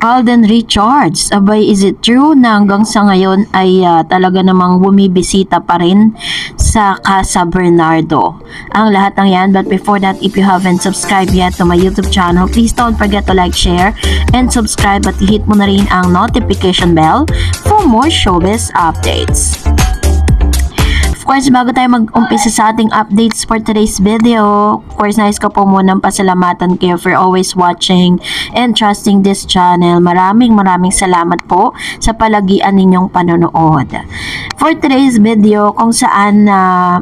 Alden Richards, abay, is it true na hanggang sa ngayon ay talaga namang bumibisita pa rin sa Casa Bernardo? Ang lahat ng yan, but before that, if you haven't subscribed yet to my YouTube channel, please don't forget to like, share, and subscribe at hit mo na rin ang notification bell for more showbiz updates. Of course, bago tayo mag-umpisa sa ating updates for today's video, of course, nais ko po munang pasalamatan kayo for always watching and trusting this channel. Maraming salamat po sa palagian ninyong panonood. For today's video, kung saan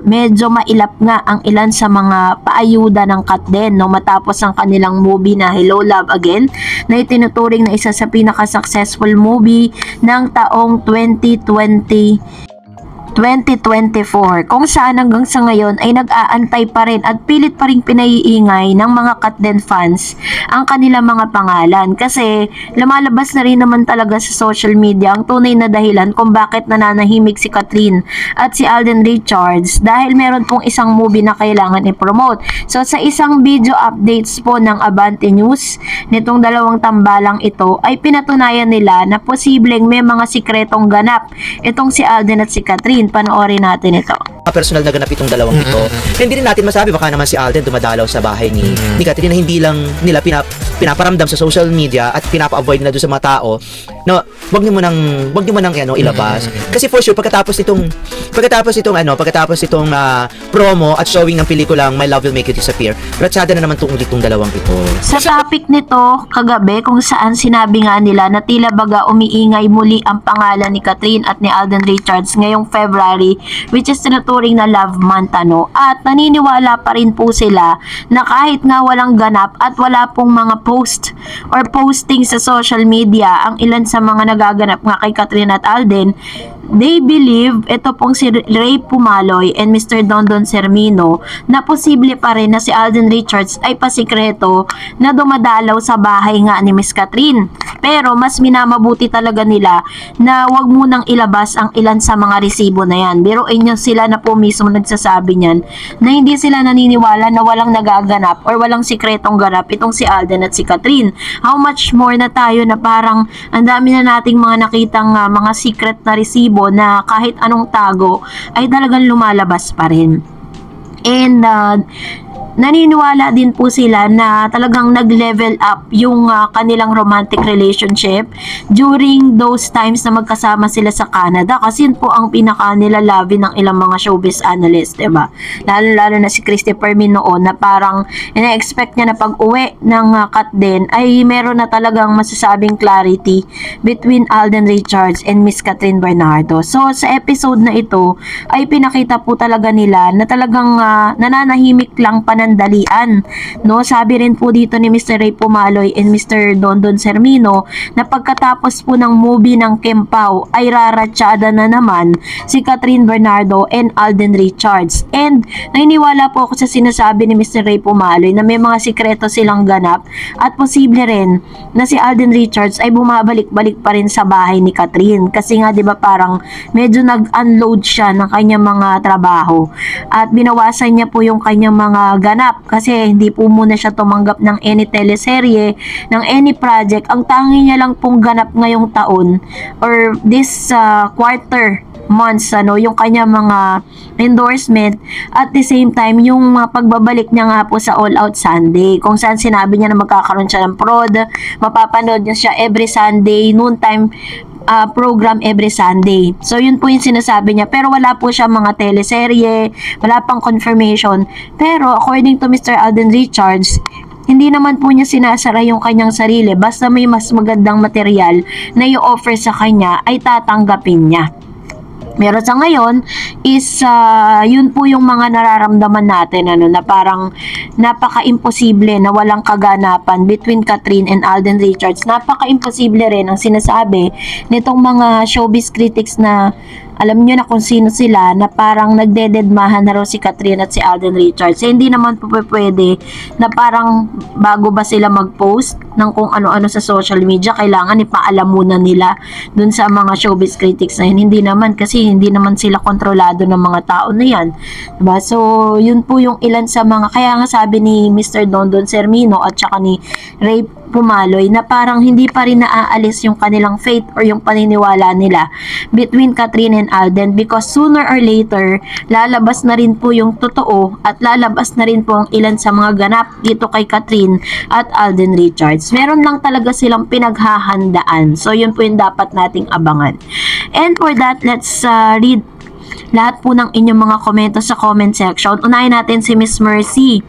medyo mailap nga ang ilan sa mga paayuda ng Katden no, matapos ang kanilang movie na Hello Love Again na itinuturing na isa sa pinaka-successful movie ng taong 2024, kung saan hanggang sa ngayon ay nag-aantay pa rin at pilit pa rin pinaiingay ng mga Katden fans ang kanilang mga pangalan, kasi lumalabas na rin naman talaga sa social media ang tunay na dahilan kung bakit nananahimik si Kathryn at si Alden Richards, dahil meron pong isang movie na kailangan i-promote. So sa isang video updates po ng Abante News nitong dalawang tambalang ito ay pinatunayan nila na posibleng may mga sikretong ganap itong si Alden at si Kathryn. Panoorin natin ito. Personal na ganap itong dalawang ito. Hindi rin natin masabi, baka naman si Alden dumadalaw sa bahay ni Kathryn na hindi lang nila pinaparamdam sa social media at pinapa-avoid na doon sa mga tao na wag niyo mo nang ilabas. Kasi for sure pagkatapos itong promo at showing ng pelikulang My Love Will Make You Disappear, ratsada na naman itong dalawang ito. Sa topic nito kagabi, kung saan sinabi nga nila na tila baga umiingay muli ang pangalan ni Kathryn at ni Alden Richards ngayong February, which is tinuturing na love month at naniniwala pa rin po sila na kahit nga walang ganap at wala pong mga post or posting sa social media ang ilan sa mga nagaganap nga kay Kathryn at Alden, they believe, ito pong si Ray Pumaloy and Mr. Dondon Sermino, na posible pa rin na si Alden Richards ay pasikreto na dumadalaw sa bahay nga ni Miss Kathryn. Pero mas minamabuti talaga nila na wag munang ilabas ang ilan sa mga resibo na yan. Biruin nyo, sila na po mismo nagsasabi niyan na hindi sila naniniwala na walang nagaganap or walang sikretong ganap itong si Alden at si Kathryn. How much more na tayo na parang ang dami na nating mga nakitang mga secret na resibo na kahit anong tago ay talagang lumalabas pa rin. And naniniwala din po sila na talagang nag-level up yung kanilang romantic relationship during those times na magkasama sila sa Canada, kasi yun po ang pinaka nila love ng ilang mga showbiz analyst, diba? Lalo na si Christopher Min noon na parang ina-expect niya na pag-uwi ng Katden ay meron na talagang masasabing clarity between Alden Richards and Miss Kathryn Bernardo. So sa episode na ito ay pinakita po talaga nila na talagang nananahimik lang panandalian, no? Sabi rin po dito ni Mr. Ray Pumaloy and Mr. Dondon Sermino na pagkatapos po ng movie ng Kempao ay raratsada na naman si Kathryn Bernardo and Alden Richards. And naniniwala po ako sa sinasabi ni Mr. Ray Pumaloy na may mga sikreto silang ganap at posible rin na si Alden Richards ay bumabalik-balik pa rin sa bahay ni Kathryn, kasi nga 'di ba parang medyo nag-unload siya ng kanyang mga trabaho at binawasan niya po yung kanyang mga ganap, kasi hindi po muna siya tumanggap ng any teleserye, ng any project. Ang tangi niya lang pong ganap ngayong taon or this quarter months yung kanya mga endorsement, at the same time yung pagbabalik niya nga po sa All Out Sunday, kung saan sinabi niya na magkakaroon siya ng prod, mapapanood niya siya every Sunday, noontime program every Sunday. So yun po yung sinasabi niya, pero wala po siya mga teleserye, wala pang confirmation. Pero according to Mr. Alden Richards, hindi naman po niya sinasara yung kanyang sarili, basta may mas magandang material na i-offer sa kanya ay tatanggapin niya. Meron sa ngayon is yun po yung mga nararamdaman natin na parang napaka-imposible na walang kaganapan between Kathryn and Alden Richards. Napaka-imposible rin ang sinasabi nitong mga showbiz critics na alam nyo na kung sino sila, na parang nagdededmahan na raw si Kathryn at si Alden Richards. Hindi naman po pwede na parang bago ba sila mag-post ng kung ano-ano sa social media, kailangan ipaalam muna nila dun sa mga showbiz critics na yun. Hindi naman, kasi hindi naman sila kontrolado ng mga tao na yan. Diba? So, yun po yung ilan sa mga, kaya nga sabi ni Mr. Dondon Sermino at saka ni Ray pumaloy na parang hindi pa rin naaalis yung kanilang faith or yung paniniwala nila between Kathryn and Alden, because sooner or later lalabas na rin po yung totoo at lalabas na rin po ang ilan sa mga ganap dito kay Kathryn at Alden Richards. Meron lang talaga silang pinaghahandaan. So yun po yung dapat nating abangan. And for that, let's read lahat po ng inyong mga komento sa comment section. Unahin natin si Miss Mercy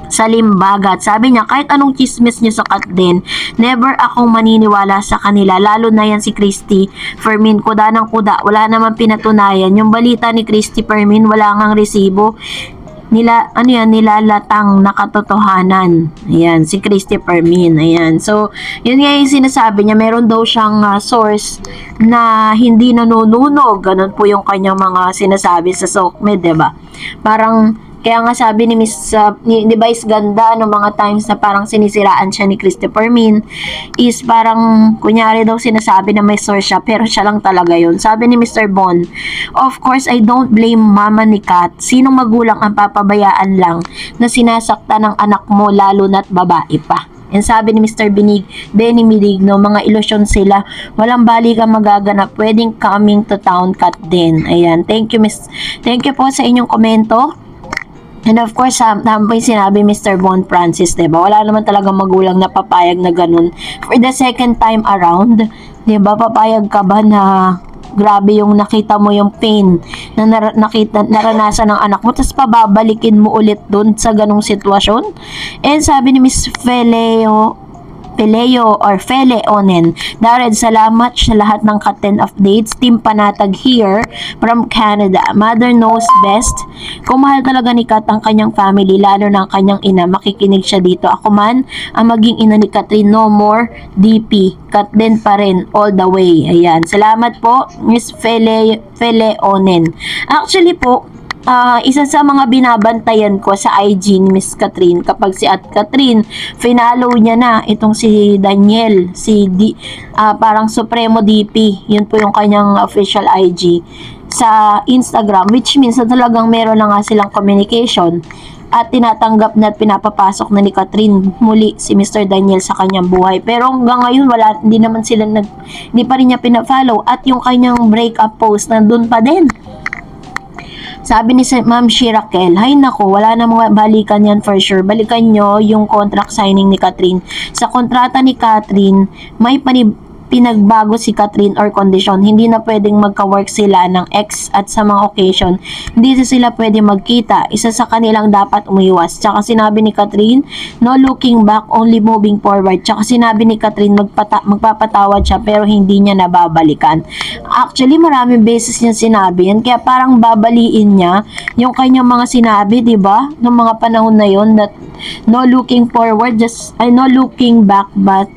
sa Limbagat. Sabi niya, kahit anong chismis niyo sa Katden, never akong maniniwala sa kanila, lalo na yan si Christy Fermin. Kuda ng kuda, wala naman pinatunayan. Yung balita ni Christy Fermin, wala ngang resibo. Nilalatang na katotohanan. Ayan, si Christy Fermin. Ayan. So, yun nga yung sinasabi niya, meron daw siyang source na hindi nanununog. Ganun po yung kanyang mga sinasabi sa SOCMED, diba? Parang, kaya nga sabi ni Miss ni Vice Ganda no mga times na parang sinisiraan siya ni Christopher Min is parang kunyari daw sinasabi na may source siya pero siya lang talaga yun. Sabi ni Mr. Bon, of course I don't blame mama ni Kat. Sinong magulang ang papabayaan lang na sinasaktan ng anak mo lalo na't babae pa? And sabi ni Mr. Benny Miligno, mga ilusyon sila. Walang balikan magaganap. Pwedeng coming to town Kat din. Ayan. Thank you po sa inyong komento. And of course, tama po yung sinabi Mr. Bon Francis, diba? Wala naman talagang magulang na papayag na ganun. For the second time around, diba? Papayag ka ba na grabe yung nakita mo yung pain na naranasan ng anak mo, tapos pababalikin mo ulit dun sa ganung sitwasyon? And sabi ni Miss Peleo or Fele Onen, Darren, salamat sa lahat ng Katden updates. Team Panatag here from Canada. Mother knows best. Kung mahal talaga ni Kat ang kanyang family, lalo na ang kanyang ina, makikinig siya dito. Ako man, ang maging ina ni Kathryn, no more DP. Katden pa rin, all the way. Ayan. Salamat po, Miss Fele Onen. Actually po, isa sa mga binabantayan ko sa IG ni Miss Kathryn, kapag si Kathryn finalo niya na itong si Daniel, parang Supremo DP, yun po yung kanyang official IG sa Instagram, which means na talagang meron na nga silang communication at tinatanggap na at pinapapasok na ni Kathryn muli si Mr. Daniel sa kanyang buhay. Pero hanggang ngayon hindi pa rin niya pinafollow, at yung kanyang breakup post nandun pa din. Sabi ni Ma'am Shirakel, hay nako, wala na mga balikan yan for sure. Balikan nyo yung contract signing ni Kathryn. Sa kontrata ni Kathryn, may pinagbago si Kathryn or condition. Hindi na pwedeng magka-work sila ng ex, at sa mga occasion, hindi sila pwede magkita. Isa sa kanilang dapat umiwas. Tsaka sinabi ni Kathryn, no looking back, only moving forward. Tsaka sinabi ni Kathryn, magpapatawad siya pero hindi niya nababalikan. Actually, maraming beses niya sinabi yan, kaya parang babaliin niya yung kanyang mga sinabi, diba? Noong mga panahon na yun, that no looking forward, no looking back, but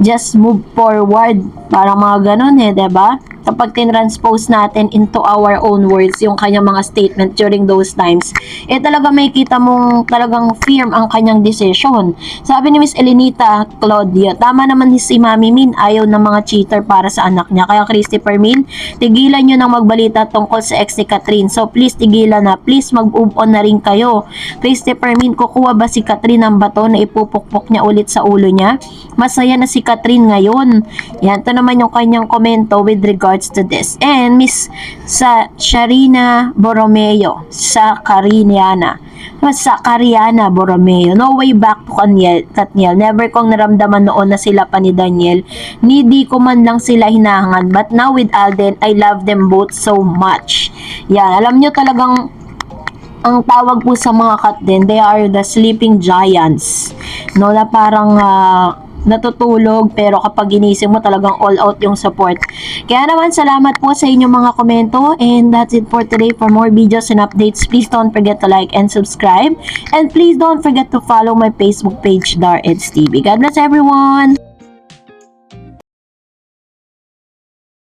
just move forward. Parang mga ganun diba? Kapag tinranspose natin into our own words yung kanyang mga statement during those times, talaga may kita mong talagang firm ang kanyang decision. Sabi ni Miss Elenita Claudia, tama naman si Mami Min, ayaw ng mga cheater para sa anak niya. Kaya Christopher Min, tigilan nyo nang magbalita tungkol sa ex ni Kathryn. So please, tigilan na. Please, mag-move on na rin kayo. Christopher Min, kukuha ba si Kathryn ng bato na ipupukpok niya ulit sa ulo niya? Masaya na si Kathryn ngayon. Yan, ito naman yung kanyang komento with regards to this. And Miss Sharina Borromeo sa Cariana Borromeo, no way back to Katniel. Never kong naramdaman noon na sila pa ni Daniel. Hindi ko man lang sila hinahangan. But now with Alden, I love them both so much. Yan, alam nyo talagang ang tawag po sa mga Katden, they are the sleeping giants. No, na parang natutulog pero kapag ginising mo talagang all out yung support. Kaya naman salamat po sa inyong mga komento, and that's it for today. For more videos and updates, please don't forget to like and subscribe, and please don't forget to follow my Facebook page, Dar Eds TV. God bless everyone!